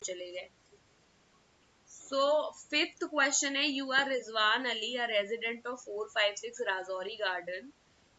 चले गए. So fifth question है, you are Rizwan Ali, a resident of 456 Razouri Garden,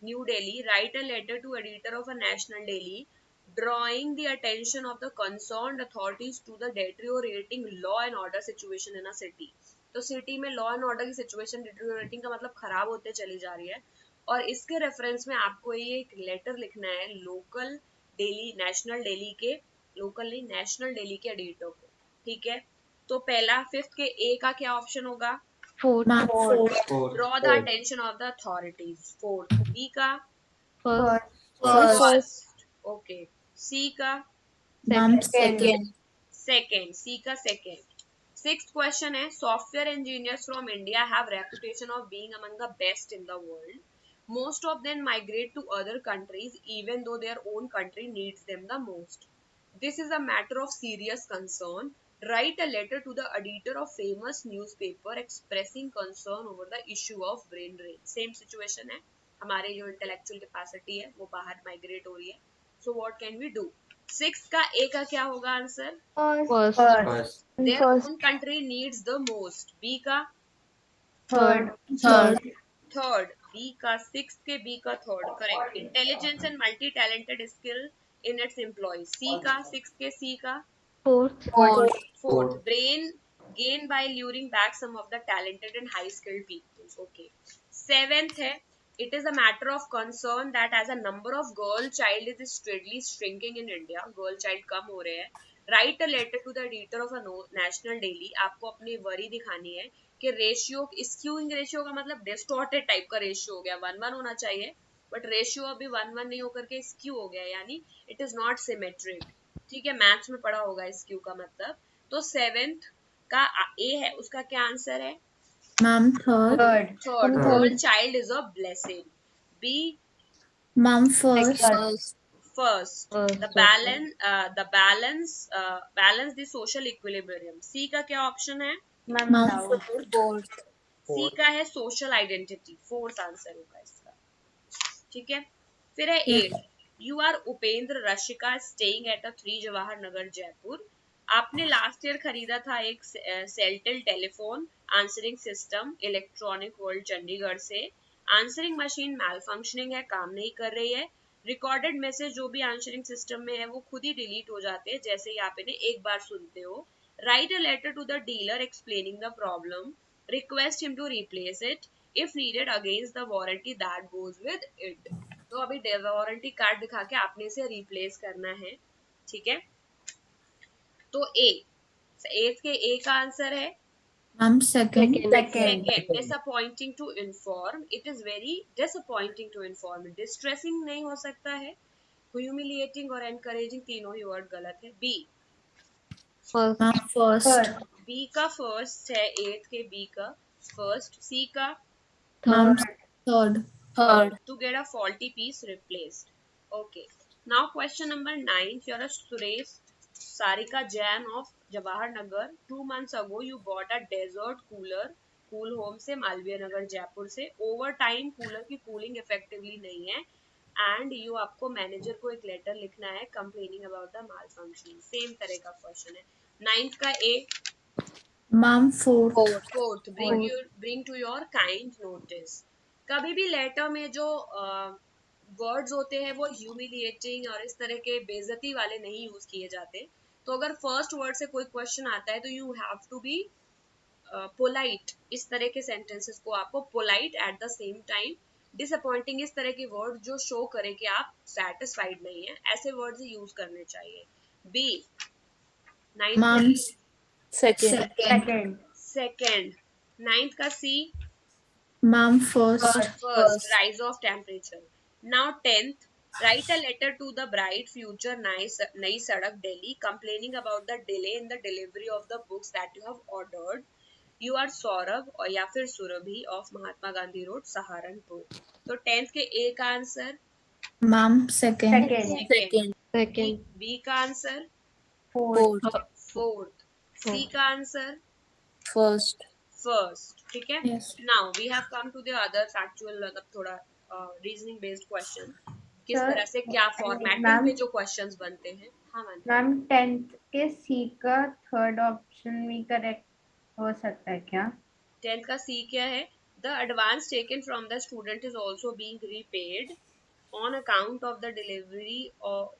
New Delhi. Write a letter to editor of a national daily, drawing the attention of the concerned authorities to the deteriorating law and order situation in a city. तो city में law and order की situation deteriorating का मतलब खराब होते चली जा रही है, और इसके रेफरेंस में आपको ये एक लेटर लिखना है लोकल डेली, नेशनल डेली के, लोकल नहीं नेशनल डेली के एडिटर को. ठीक है, तो पहला फिफ्थ के ए का क्या ऑप्शन होगा? Fourth. Draw the attention of the authorities. Fourth. B का? First. फर्स्ट. ओके. सी का? Second. सेकेंड. सी का सेकेंड. सिक्स्थ क्वेश्चन है, software engineers from India have reputation of being among the best in the world. Most of them migrate to other countries even though their own country needs them the most. This is a matter of serious concern. Write a letter to the editor of famous newspaper expressing concern over the issue of brain drain. Same situation है, हमारे जो intellectual capacity है वो बाहर migrate हो रही है. So what can we do? Six का ए का क्या होगा answer? First. Their own country needs the most. B का? Third. थर्ड. बी का सिक्स के बी का third. Correct. Intelligence and multi talented skill in its employees. C का six के सी का fourth. Brain gain by luring back some of the talented and high skilled people. Okay. Seventh है, it is a matter of concern that as a number of girl child is steadily shrinking in India. Girl child कम हो रहे हैं. Write a letter to the editor of a national daily. आपको अपनी worry दिखानी है कि ratio, स्क्यूइंग ratio का मतलब डिस्टॉर्टेड टाइप का रेशियो हो गया, 1:1 होना चाहिए, बट रेशियो अभी 1:1 नहीं होकर के स्क्यू हो गया, यानी इट इज नॉट सिमेट्रिक. ठीक है, मैथ्स में पढ़ा होगा स्क्यू का मतलब. तो सेवेंथ का ए है, उसका क्या आंसर है? Third. Girl child is a blessing. B? First. Balance the social equilibrium. C का क्या ऑप्शन है? सी का है सोशल आइडेंटिटी. फोर्थ आंसर होगा इसका. ठीक है, फिर है 8. You are Upendra Rashika staying at a 3 Jawahar Nagar Jaipur. आपने लास्ट ईयर खरीदा था एक Celtel telephone answering system electronic world Chandigarh से. आंसरिंग मशीन मैल फंक्शनिंग है, काम नहीं कर रही है. रिकॉर्डेड मैसेज जो भी आंसरिंग सिस्टम में है वो खुद ही डिलीट हो जाते हैं जैसे ही आप इन्हें एक बार सुनते हो. Write a letter to the dealer explaining the problem. Request him to replace it if needed against the warranty that goes with it. तो अभी वारंटी कार्ड दिखा के आपने इसे रिप्लेस करना है. ठीक है, तो ए, एथ के ए का आंसर है Second. disappointing to inform. It is very disappointing to inform. distressing नहीं हो सकता है. humiliating और encouraging तीनों ही वर्ड गलत है. B First. बी का फर्स्ट है, एथ के बी का फर्स्ट. सी का Third. to get a faulty piece replaced. Okay. Now question number 9. You're a Suresh Sarika Jain of Jawahar Nagar. 2 months ago you bought a desert cooler Cool Home से मालवीय नगर जयपुर से. Over time cooler की cooling effectively नहीं है and you आपको manager को एक letter लिखना है complaining about the mall function. Same तरह का क्वेश्चन है. नाइन्थ का ए. Fourth. bring to your kind notice. कभी भी लेटर में जो वर्ड्स होते हैं वो ह्यूमिलिएटिंग और इस तरह के बेइज्जती वाले नहीं यूज किए जाते. तो अगर फर्स्ट वर्ड से कोई क्वेश्चन आता है तो you have to be polite. इस तरह के सेंटेंसेस को आपको polite at the same time. Disappointing इस तरह के वर्ड जो शो करे कि आप सेटिस्फाइड नहीं है, ऐसे वर्ड्स ही यूज करने चाहिए. बी. सेकेंड. नाइन्थ का सी. First. Rise of temperature. Now 10th. Write a letter to the bride future Nai Sadak Delhi complaining about the delay in the delivery of the books that you have ordered. You are Saurabh or या फिर Surabhi of Mahatma Gandhi Road, Saharanpur. तो 10th के A का answer second. B का answer fourth. C का answer first. ठीक है. Now we have come to the other factual मतलब थोड़ा reasoning based question. किस तरह से क्या फॉर्मेटिंग मैम पे जो क्वेश्चंस बनते हैं। हाँ मान मैम 10th के सी का थर्ड ऑप्शन भी करेक्ट हो सकता है क्या? 10th का सी क्या है? The advance taken from the student is also being repaid on account of the delivery और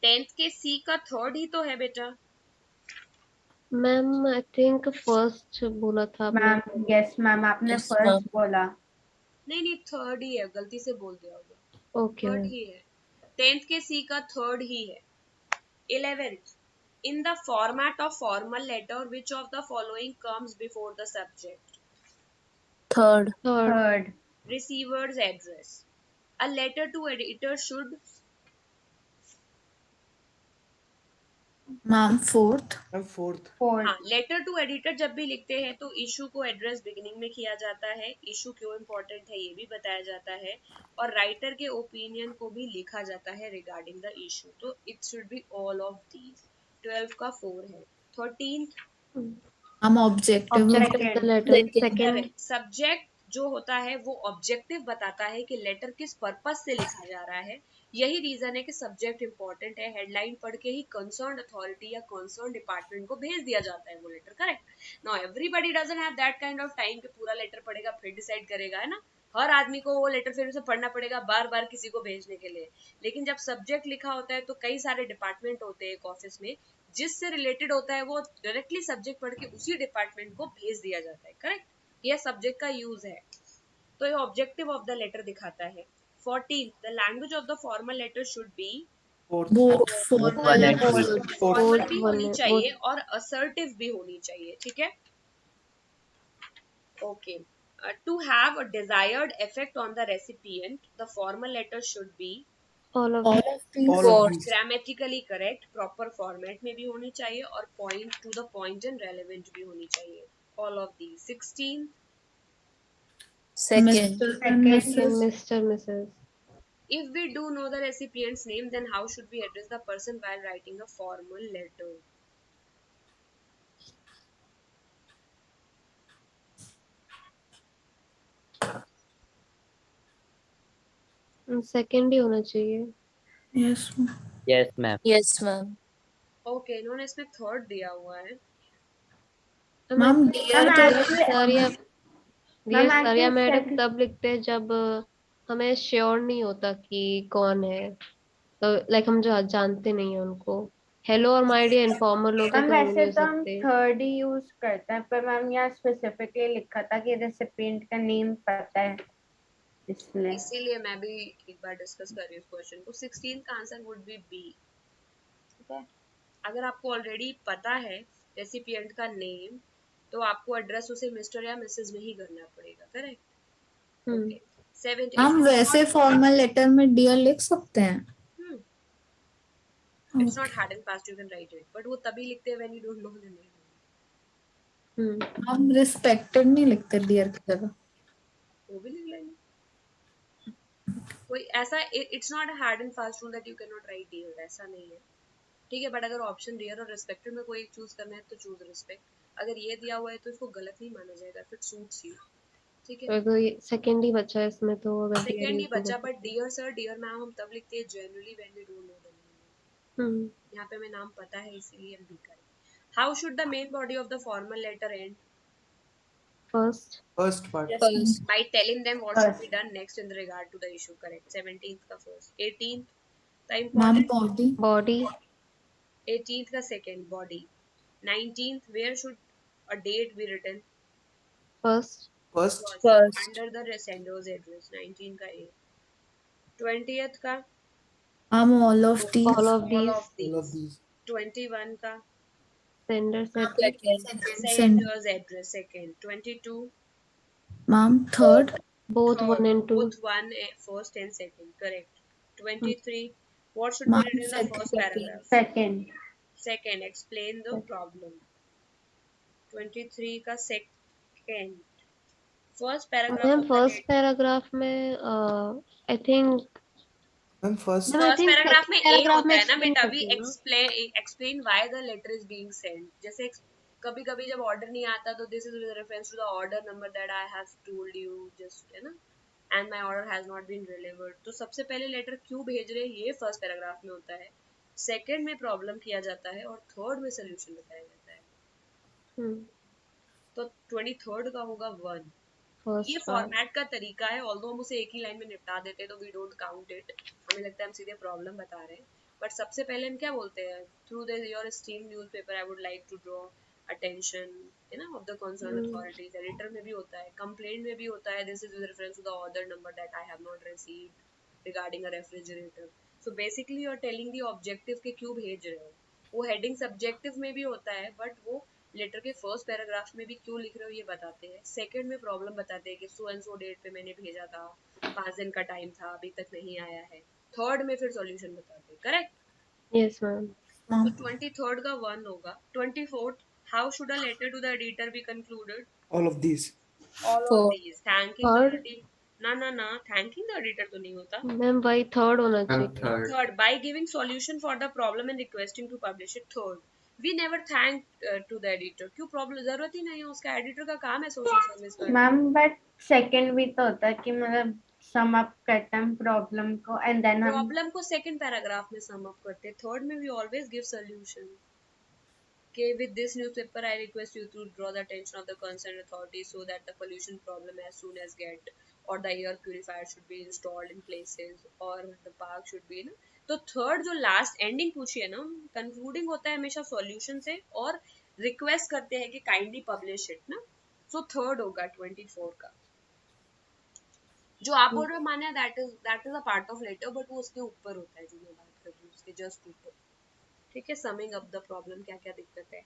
10th के सी का थर्ड ही तो है बेटा। मैम आई थिंक फर्स्ट बोला था आपने। मैम यस मैम आपने Yes, फर्स्ट बोला। नहीं नहीं थर्ड ही है, गलती से बोल दिया होगा। ओके थर्ड ही है, 10th के सी का थर्ड ही है। 11th, in the format of formal letter which of the following comes before the subject? third. Third third Receiver's address. A letter to editor should Ma'am, fourth. Fourth हाँ, letter to editor जब भी लिखते हैं तो issue को address beginning में किया जाता है, इशू क्यों इम्पोर्टेंट है ये भी बताया जाता है, और राइटर के ओपिनियन को भी लिखा जाता है रिगार्डिंग द इशू। तो it should be all of these. 12 का 4 है। 13 I'm objective. The letter second subject जो होता है वो ऑब्जेक्टिव बताता है कि लेटर किस पर्पस से लिखा जा रहा है। यही रीजन है कि सब्जेक्ट इंपॉर्टेंट है। हेडलाइन पढ़ के ही कंसर्न अथॉरिटी या कंसर्न डिपार्टमेंट को भेज दिया जाता है वो letter. Correct. Now everybody doesn't have that kind of time कि पूरा लेटर पढ़ेगा फिर डिसाइड करेगा, है ना। हर आदमी को वो लेटर फिर से पढ़ना पड़ेगा बार बार किसी को भेजने के लिए। लेकिन जब सब्जेक्ट लिखा होता है तो कई सारे डिपार्टमेंट होते हैं एक ऑफिस में, जिससे रिलेटेड होता है वो डायरेक्टली सब्जेक्ट पढ़ के उसी डिपार्टमेंट को भेज दिया जाता है। करेक्ट। यह सब्जेक्ट का यूज है। तो ये ऑब्जेक्टिव ऑफ द लेटर दिखाता है। 14, the language of the formal letter should be Both fourth one and fifth. Formal Fourth भी one होनी है, चाहिए और असर्टिव भी होनी चाहिए। ठीक है, okay. To have a desired effect on the recipient the formal letter should be all of All of these. Grammatically correct, proper format में भी होनी चाहिए और point to the point and relevant भी होनी चाहिए। All of the. 16, Second. Mr. and Mrs. Mr Mrs. if we do know the recipient's name, then how should we address the person while writing a formal letter? Second ही होना चाहिए। Yes, ma'am. Yes, ma'am. Yes, ma'am. Okay, इन्होंने इसमें third दिया हुआ है। Ma'am, dear dear के sir या मैम मैडम एक्चुअली तब लिखते हैं जब हमें श्योर नहीं होता कि कौन है, तो लाइक हम जो जानते नहीं है उनको। हेलो और माय डियर इनफॉर्मल लोग हैं मैम तो वो नहीं वैसे हो तो हम सकते। थर्ड ही यूज करते हैं, पर मैम यहाँ स्पेसिफिकली लिखा था कि रेसिपिएंट का नेम पता है इसलिए। इसीलिए मैं भी एक बार डिस्कस कर रही हूँ इस क्वेश्चन को। 16 का आंसर वुड बी बी। ठीक है, अगर आपको ऑलरेडी पता है रेसिपिएंट का नेम तो आपको एड्रेस उसे मिस्टर या मिसेस में ही करना पड़ेगा। करेक्ट। ओके। 17, हम वैसे फॉर्मल लेटर में डियर लिख सकते हैं। It's not hard and fast, you can write it, but वो तभी लिखते हैं when you don't know the name. हम रिस्पेक्टेड नहीं लिखते डियर की जगह। वो भी लिख लेंगे। कोई ऐसा it's not hard and fast rule that you can not write dear, ऐसा नहीं है। ठीक है, बट अगर ऑप्शन डियर और रिस्पेक्टेड में कोई एक चूज करना है तो चूज रिस्पेक्ट। अगर ये दिया हुआ है तो इसको गलत नहीं माना जाएगा इफ इट सूट्स यू। ठीक है, तो ये सेकंड ही बचा है इसमें, तो अगर डियर सेकंड ही यूज बचा। But dear sir dear ma'am हम तब लिखते हैं generally when we don't know the name. यहाँ पे हमें नाम पता है इसीलिए हम भी करें। How should the main body of the formal letter end? First Part. First. By telling them what should be done next in regard to the issue. Correct. 17th का first. 18th the Ma'am, important. body. Body 18th का second, body. 19th, where should a date be written? First First. Under the sender's address. 19 का A. 20th का Ma'am, all of these. All of all of these these. 21 का sender Second. sender's address. Second. 22 Ma'am, third. Both one and two. both one first and second. Correct. 23, what should be Ma'am, written in the first second. paragraph? Second Second, explain the problem. 23 का second. First paragraph ma'am of the first letter. Paragraph में I think Ma'am, first. First paragraph में A paragraph होता में है ना explain बेटा, करते we हैं ना। explain why the letter is being sent. जैसे कभी कभी जब ऑर्डर नहीं आता तो this is with reference to the order number that I have told you just, है ना, and my order has not been delivered. तो सबसे पहले लेटर क्यों भेज रहे हैं ये फर्स्ट पैराग्राफ में होता है, सेकंड में प्रॉब्लम किया जाता है और थर्ड में सोल्यूशन बताया जाता है। तो 23rd का होगा 1। ये फर्स्ट पार्ट। फॉर्मेट का तरीका है, ऑल्दो हम उसे एक ही लाइन में निपटा देते हैं तो वी डोंट काउंट इट, हमें लगता है हम सीधे प्रॉब्लम बता रहे हैं। बट सबसे पहले हम क्या बोलते हैं, through the your esteemed newspaper I would like to draw attention, है ना, of the concern authorities. Editor में भी होता है, कंप्लेंट में भी होता है, this is with reference to the order number that I have not received regarding a refrigerator. So basically you are telling the objective के क्यों भेज रहे हो। वो हेडिंग सब्जेक्टिव में भी होता है बट वो लेटर के फर्स्ट पैराग्राफ में भी क्यों लिख रहे हो ये बताते हैं। सेकंड में प्रॉब्लम बताते हैं कि सो एंड सो डेट पे मैंने भेजा था, 5 दिन का टाइम था, अभी तक नहीं आया है। थर्ड में फिर सॉल्यूशन बताते हैं, करेक्ट। Yes ma'am. तो Mom. 23rd का 1 होगा। 24th, how should a letter to the editor be concluded? All of these. All of 4. These, thanking the third editor, ना थैंकिंग द एडिटर तो नहीं होता। मैम, वही थर्ड होना मैम चाहिए। Third. Third, by giving solution for the problem and requesting to publish it. Third, we never thank to the editor. क्यों problem, जरूरत ही नहीं है, उसका एडिटर का काम है सोशल सर्विस करना। मैम बट सेकंड भी तो होता है कि मतलब सम अप करते हैं प्रॉब्लम को एंड देन हम प्रॉब्लम को सेकंड पैराग्राफ में सम अप करते हैं, थर्ड में we always give solution. Okay, with this newspaper, I request you to draw the attention of the concerned authorities so that the pollution problem as soon as get, or the air purifier should be installed in places, or the park should be ना। तो third जो last ending पूछी है ना, concluding होता है हमेशा solution से, और रिक्वेस्ट करते हैं कि काइंडली पब्लिश इट ना। सो थर्ड होगा 24 का। जो आप बोल रहे हो Manya, that is a part of letter, but वो उसके ऊपर होता है जो मैं बात कर रही हूँ, उसके जस्ट ऊपर। ठीक है, समिंग अप द प्रॉब्लम, क्या क्या दिक्कत है।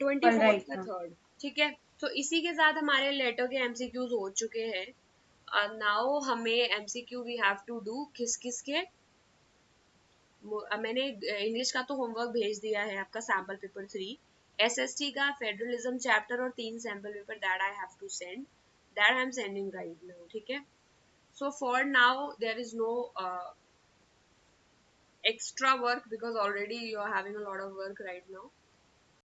24th ऑलराइट का मैम। थर्ड, ठीक है। तो इसी के साथ हमारे लेटर के एमसीक्यूज हो चुके हैं। नाउ हमें MCQ we have to do किस किस के। मैंने इंग्लिश का तो होमवर्क भेज दिया है आपका, सैम्पल पेपर 3, एसएसटी का फेडरलिज्म चैप्टर और 3 sample paper that I have to send, that I am sending right now, ठीक है। So for now there is no extra work because already you are having a lot of work right now.